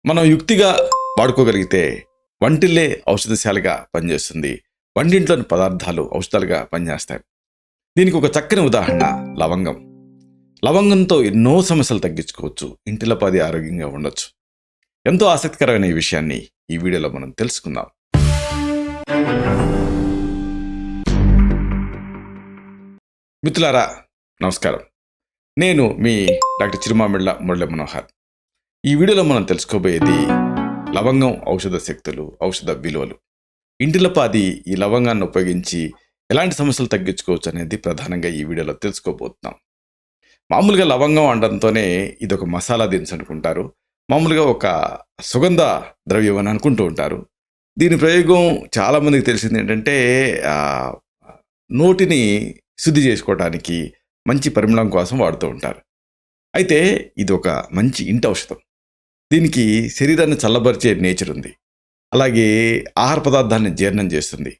మనం యుక్తిగా వాడుకోగలిగితే వంటిల్లే ఔషధశాలగా పనిచేస్తుంది. వంటింట్లోని పదార్థాలు ఔషధాలుగా పనిచేస్తాయి. దీనికి ఒక చక్కని ఉదాహరణ లవంగం. లవంగంతో ఎన్నో సమస్యలు తగ్గించుకోవచ్చు. ఇంటిల్లపాది ఆరోగ్యంగా ఉండొచ్చు. ఎంతో ఆసక్తికరమైన ఈ విషయాన్ని ఈ వీడియోలో మనం తెలుసుకుందాం. మిత్రులారా, నమస్కారం. నేను మీ డాక్టర్ చిరుమామిళ్ళ మురళీ మనోహర్. ఈ వీడియోలో మనం తెలుసుకోబోయేది లవంగం ఔషధ శక్తులు, ఔషధ విలువలు. ఇంటిల్లపాది ఈ లవంగాన్ని ఉపయోగించి ఎలాంటి సమస్యలు తగ్గించుకోవచ్చు అనేది ప్రధానంగా ఈ వీడియోలో తెలుసుకోబోతున్నాం. మామూలుగా లవంగం అనడంతోనే ఇది ఒక మసాలా దినుసు అనుకుంటారు. మామూలుగా ఒక సుగంధ ద్రవ్యం అని అనుకుంటూ ఉంటారు. దీని ప్రయోగం చాలామందికి తెలిసింది ఏంటంటే నోటిని శుద్ధి చేసుకోవడానికి, మంచి పరిమళం కోసం వాడుతూ ఉంటారు. అయితే ఇది ఒక మంచి ఇంటి ఔషధం. దీనికి శరీరాన్ని చల్లబరిచే నేచర్ ఉంది. అలాగే ఆహార పదార్థాలను జీర్ణం చేస్తుంది.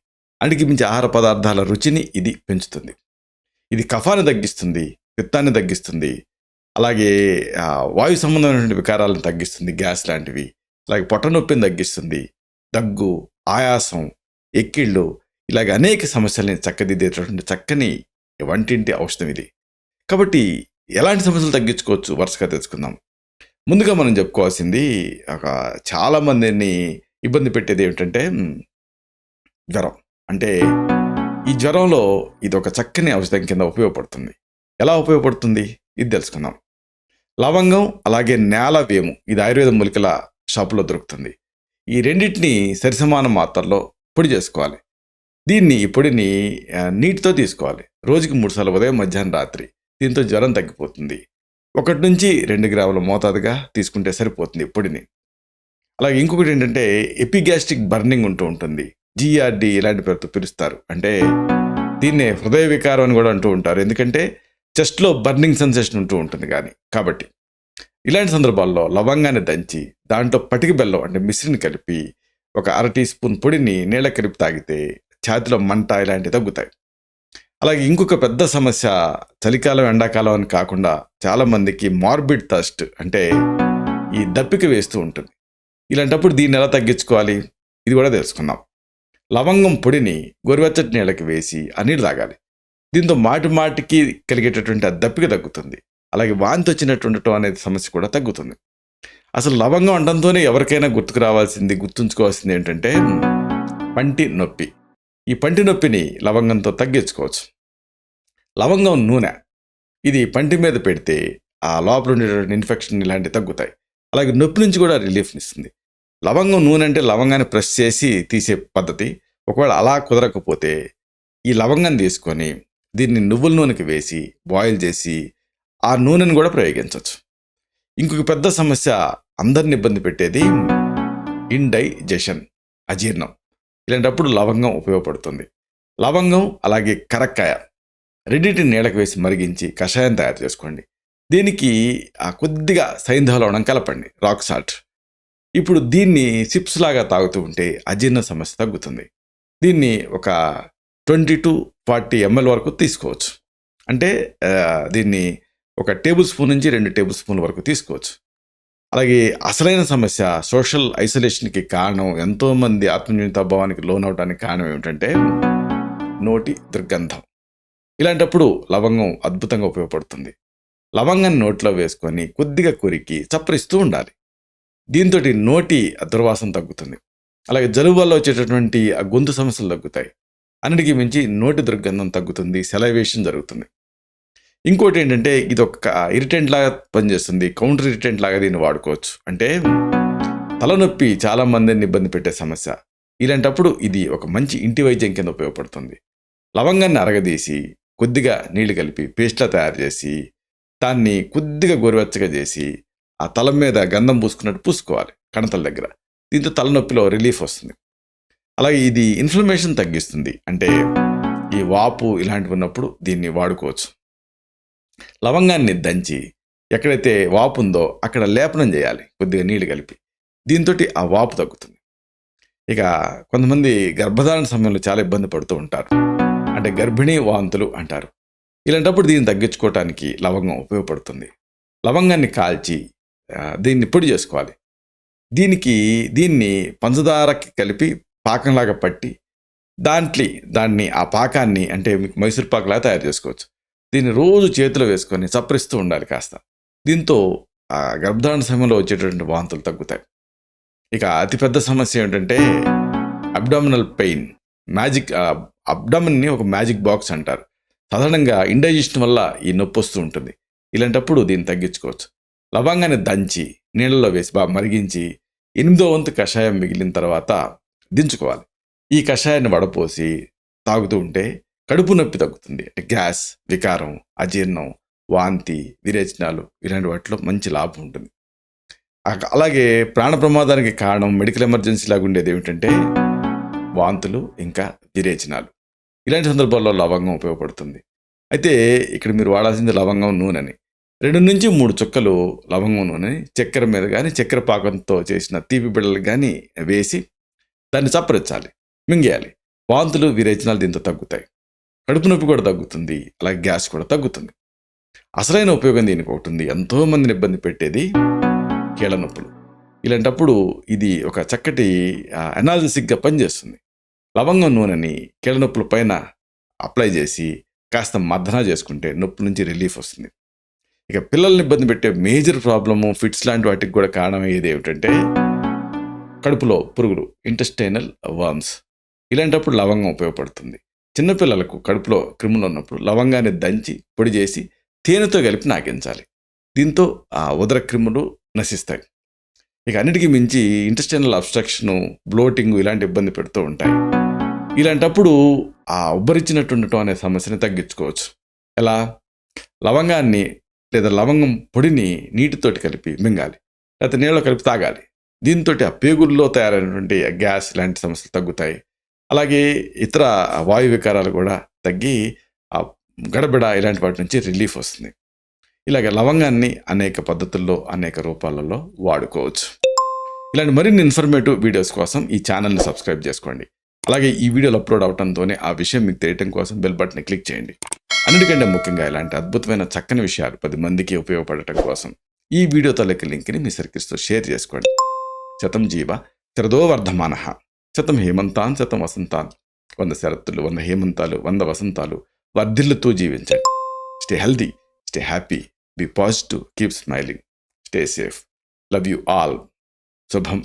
అన్నిటికి మించి ఆహార పదార్థాల రుచిని ఇది పెంచుతుంది. ఇది కఫాన్ని తగ్గిస్తుంది, పిత్తాన్ని తగ్గిస్తుంది. అలాగే వాయు సంబంధమైనటువంటి వికారాలను తగ్గిస్తుంది, గ్యాస్ లాంటివి. అలాగే పొట్ట నొప్పిని తగ్గిస్తుంది. దగ్గు, ఆయాసం, ఎక్కిళ్ళు, ఇలాగ అనేక సమస్యల్ని చక్కదిద్దేటటువంటి చక్కని వంటింటి ఔషధం ఇది. కాబట్టి ఎలాంటి సమస్యలు తగ్గించుకోవచ్చు వరుసగా తెలుసుకుందాం. ముందుగా మనం చెప్పుకోవాల్సింది, చాలా మందిని ఇబ్బంది పెట్టేది ఏమిటంటే జ్వరం. అంటే ఈ జ్వరంలో ఇది ఒక చక్కని ఔషధం కింద ఉపయోగపడుతుంది. ఎలా ఉపయోగపడుతుంది ఇది తెలుసుకుందాం. లవంగం అలాగే నేల వేము, ఇది ఆయుర్వేద మూలికల షాపులో దొరుకుతుంది. ఈ రెండింటిని సరిసమాన మాత్రలో పొడి చేసుకోవాలి. ఈ పొడిని నీటితో తీసుకోవాలి. రోజుకి 3 సార్లు, ఉదయం, మధ్యాహ్నం, రాత్రి. దీంతో జ్వరం తగ్గిపోతుంది. 1 నుంచి 2 గ్రాముల మోతాదుగా తీసుకుంటే సరిపోతుంది పొడిని. అలాగే ఇంకొకటి ఏంటంటే ఎపిగ్యాస్ట్రిక్ బర్నింగ్ ఉంటూ ఉంటుంది. జిఆర్డి ఇలాంటి పేరుతో పిలుస్తారు. అంటే దీన్నే హృదయ వికారం అని కూడా అంటూ ఉంటారు. ఎందుకంటే చెస్ట్లో బర్నింగ్ సెన్సేషన్ ఉంటూ ఉంటుంది కాబట్టి ఇలాంటి సందర్భాల్లో లవంగాన్ని దంచి దాంట్లో పటిక బెల్లం అంటే మిశ్రిని కలిపి ఒక 1/2 టీ స్పూన్ పొడిని నీళ్ళ కలిపి తాగితే ఛాతిలో మంట ఇలాంటివి తగ్గుతాయి. అలాగే ఇంకొక పెద్ద సమస్య, చలికాలం ఎండాకాలం అని కాకుండా చాలామందికి మార్బిడ్ థర్స్ట్, అంటే ఈ దప్పిక వేస్తూ ఉంటుంది. ఇలాంటప్పుడు దీన్ని ఎలా తగ్గించుకోవాలి ఇది కూడా తెలుసుకుందాం. లవంగం పొడిని గోరువెచ్చటి నీళ్ళకి వేసి ఆ నీళ్ళు తాగాలి. దీంతో మాటికి కలిగేటటువంటి ఆ దప్పిక తగ్గుతుంది. అలాగే వాంతి వచ్చినట్టు అనేది సమస్య కూడా తగ్గుతుంది. అసలు లవంగం అనడంతోనే ఎవరికైనా గుర్తుంచుకోవాల్సింది ఏంటంటే పంటి నొప్పి. ఈ పంటి నొప్పిని లవంగంతో తగ్గించుకోవచ్చు. లవంగం నూనె, ఇది పంటి మీద పెడితే ఆ లోపల ఉండేటువంటి ఇన్ఫెక్షన్ ఇలాంటివి తగ్గుతాయి. అలాగే నొప్పి నుంచి కూడా రిలీఫ్ని ఇస్తుంది. లవంగం నూనె అంటే లవంగాన్ని ప్రెస్ చేసి తీసే పద్ధతి. ఒకవేళ అలా కుదరకపోతే ఈ లవంగాన్ని తీసుకొని దీన్ని నువ్వుల నూనెకి వేసి బాయిల్ చేసి ఆ నూనెను కూడా ప్రయోగించవచ్చు. ఇంకొక పెద్ద సమస్య, అందరిని ఇబ్బంది పెట్టేది ఇండైజెషన్, అజీర్ణం. ఇలాంటప్పుడు లవంగం ఉపయోగపడుతుంది. లవంగం అలాగే కరక్కాయ రెండింటిని నీళ్ళకి వేసి మరిగించి కషాయం తయారు చేసుకోండి. దీనికి కొద్దిగా సైంధవ లవణం కలపండి, రాక్ సాల్ట్. ఇప్పుడు దీన్ని సిప్స్ లాగా తాగుతూ ఉంటే అజీర్ణ సమస్య తగ్గుతుంది. దీన్ని ఒక 20 to 40 ml వరకు తీసుకోవచ్చు. అంటే దీన్ని 1 టేబుల్ స్పూన్ నుంచి 2 టేబుల్ స్పూన్ల వరకు తీసుకోవచ్చు. అలాగే అసలైన సమస్య, సోషల్ ఐసోలేషన్కి కారణం, ఎంతోమంది ఆత్మన్యూనతాభావానికి లోనవడానికి కారణం ఏమిటంటే నోటి దుర్గంధం. ఇలాంటప్పుడు లవంగం అద్భుతంగా ఉపయోగపడుతుంది. లవంగాన్ని నోట్లో వేసుకొని కొద్దిగా కొరికి చప్పరిస్తూ ఉండాలి. దీంతో నోటి దుర్వాసన తగ్గుతుంది. అలాగే జలుబు వల్ల వచ్చేటటువంటి ఆ గొంతు సమస్యలు తగ్గుతాయి. అన్నిటికీ మించి నోటి దుర్గంధం తగ్గుతుంది, సెలైవేషన్ జరుగుతుంది. ఇంకోటి ఏంటంటే ఇది ఒక ఇరిటెంట్ లాగా పనిచేస్తుంది, కౌంటర్ ఇరిటెంట్ లాగా దీన్ని వాడుకోవచ్చు. అంటే తలనొప్పి చాలా మందిని ఇబ్బంది పెట్టే సమస్య. ఇలాంటప్పుడు ఇది ఒక మంచి ఇంటి వైద్యం కింద ఉపయోగపడుతుంది. లవంగాన్ని అరగదీసి కొద్దిగా నీళ్లు కలిపి పేస్ట్లా తయారు చేసి దాన్ని కొద్దిగా గోరువెచ్చగా చేసి ఆ తల మీద గంధం పూసుకున్నట్టు పూసుకోవాలి కణతల దగ్గర. దీంతో తలనొప్పిలో రిలీఫ్ వస్తుంది. అలాగే ఇది ఇన్ఫ్లమేషన్ తగ్గిస్తుంది. అంటే ఈ వాపు ఇలాంటివి ఉన్నప్పుడు దీన్ని వాడుకోవచ్చు. లవంగాన్ని దంచి ఎక్కడైతే వాపు ఉందో అక్కడ లేపనం చేయాలి కొద్దిగా నీళ్ళు కలిపి. దీంతో ఆ వాపు తగ్గుతుంది. ఇక కొంతమంది గర్భధారణ సమయంలో చాలా ఇబ్బంది పడుతూ ఉంటారు. అంటే గర్భిణీ వాంతులు అంటారు. ఇలాంటప్పుడు దీన్ని తగ్గించుకోవటానికి లవంగం ఉపయోగపడుతుంది. లవంగాన్ని కాల్చి దీన్ని పొడి చేసుకోవాలి. దీన్ని పంచదారకి కలిపి పాకంలాగా పట్టి దాన్ని ఆ పాకాన్ని అంటే మీకు మైసూర్ పాకులా తయారు చేసుకోవచ్చు. దీన్ని రోజు చేతిలో వేసుకొని చప్పరిస్తూ ఉండాలి కాస్త. దీంతో ఆ గర్భధారణ సమయంలో వచ్చేటటువంటి వాంతులు తగ్గుతాయి. ఇక అతిపెద్ద సమస్య ఏంటంటే అబ్డామినల్ పెయిన్. అబ్డామిన్ని ఒక మ్యాజిక్ బాక్స్ అంటారు. సాధారణంగా ఇండైజెషన్ వల్ల ఈ నొప్పి వస్తూ ఉంటుంది. ఇలాంటప్పుడు దీన్ని తగ్గించుకోవచ్చు. లవంగాన్ని దంచి నీళ్ళలో వేసి బాగా మరిగించి 8వ వంతు కషాయం మిగిలిన తర్వాత దించుకోవాలి. ఈ కషాయాన్ని వడపోసి తాగుతూ ఉంటే కడుపు నొప్పి తగ్గుతుంది. అంటే గ్యాస్, వికారం, అజీర్ణం, వాంతి, విరేచనాలు ఇలాంటి వాటిలో మంచి లాభం ఉంటుంది. అలాగే ప్రాణ ప్రమాదానికి కారణం మెడికల్ ఎమర్జెన్సీ లాగా ఉండేది ఏమిటంటే వాంతులు ఇంకా విరేచనాలు. ఇలాంటి సందర్భాల్లో లవంగం ఉపయోగపడుతుంది. అయితే ఇక్కడ మీరు వాడాల్సింది లవంగం నూనెని. 2 నుంచి 3 చుక్కలు లవంగం నూనెని చక్కెర మీద కానీ చక్కెర పాకంతో చేసిన తీపి బిళ్ళలు కానీ వేసి దాన్ని చప్పరించాలి, మింగేయాలి. వాంతులు విరేచనాలు దీంతో తగ్గుతాయి. కడుపు నొప్పి కూడా తగ్గుతుంది. అలాగే గ్యాస్ కూడా తగ్గుతుంది. అసలైన ఉపయోగం దీనికి ఒకటి ఉంది. ఎంతోమందిని ఇబ్బంది పెట్టేది కీళ్ళ నొప్పులు. ఇలాంటప్పుడు ఇది ఒక చక్కటి అనాల్జెసిక్గా పనిచేస్తుంది. లవంగం నూనెని కీళ్ళ నొప్పుల పైన అప్లై చేసి కాస్త మర్దన చేసుకుంటే నొప్పి నుంచి రిలీఫ్ వస్తుంది. ఇక పిల్లల్ని ఇబ్బంది పెట్టే మేజర్ ప్రాబ్లము ఫిట్స్ లాంటి వాటికి కూడా కారణమయ్యేది ఏమిటంటే కడుపులో పురుగులు, ఇంటెస్టైనల్ వర్మ్స్. ఇలాంటప్పుడు లవంగం ఉపయోగపడుతుంది. చిన్నపిల్లలకు కడుపులో క్రిములు ఉన్నప్పుడు లవంగాన్ని దంచి పొడి చేసి తేనెతో కలిపి నాకించాలి. దీంతో ఆ ఉదర క్రిములు నశిస్తాయి. ఇక అన్నిటికీ మించి ఇంటెస్టైనల్ అబ్స్ట్రక్షను, బ్లోటింగ్ ఇలాంటి ఇబ్బంది పెడుతూ ఉంటాయి. ఇలాంటప్పుడు ఆ ఉబ్బరిచ్చినట్టు ఉండటం అనే సమస్యని తగ్గించుకోవచ్చు. ఎలా? లవంగాన్ని లేదా లవంగం పొడిని నీటితోటి కలిపి మింగాలి, లేకపోతే నీళ్ళలో కలిపి తాగాలి. దీంతో ఆ పేగుల్లో తయారైనటువంటి గ్యాస్ ఇలాంటి సమస్యలు తగ్గుతాయి. అలాగే ఇతర వాయు వికారాలు కూడా తగ్గి ఆ గడబిడ ఇలాంటి వాటి నుంచి రిలీఫ్ వస్తుంది. ఇలాగ లవంగాన్ని అనేక పద్ధతుల్లో అనేక రూపాలలో వాడుకోవచ్చు. ఇలాంటి మరిన్ని ఇన్ఫర్మేటివ్ వీడియోస్ కోసం ఈ ఛానల్ని సబ్స్క్రైబ్ చేసుకోండి. అలాగే ఈ వీడియోలు అప్లోడ్ అవడంతోనే ఆ విషయం మీకు తెలియటం కోసం బెల్ బటన్ని క్లిక్ చేయండి. అన్నిటికంటే ముఖ్యంగా ఇలాంటి అద్భుతమైన చక్కని విషయాలు 10 మందికి ఉపయోగపడటం కోసం ఈ వీడియో తాలూకు లింక్ని మీ సర్కిల్స్తో షేర్ చేసుకోండి. శతం జీవ శరదో వర్ధమానః. శతం హేమంతాన్ శతం వసంతాన్. 100 శరత్తులు, 100 హేమంతాలు, 100 వసంతాలు వర్ధిల్లుతూ జీవించండి. Stay healthy, stay happy, be positive, keep smiling, stay safe. Love you all. శుభం.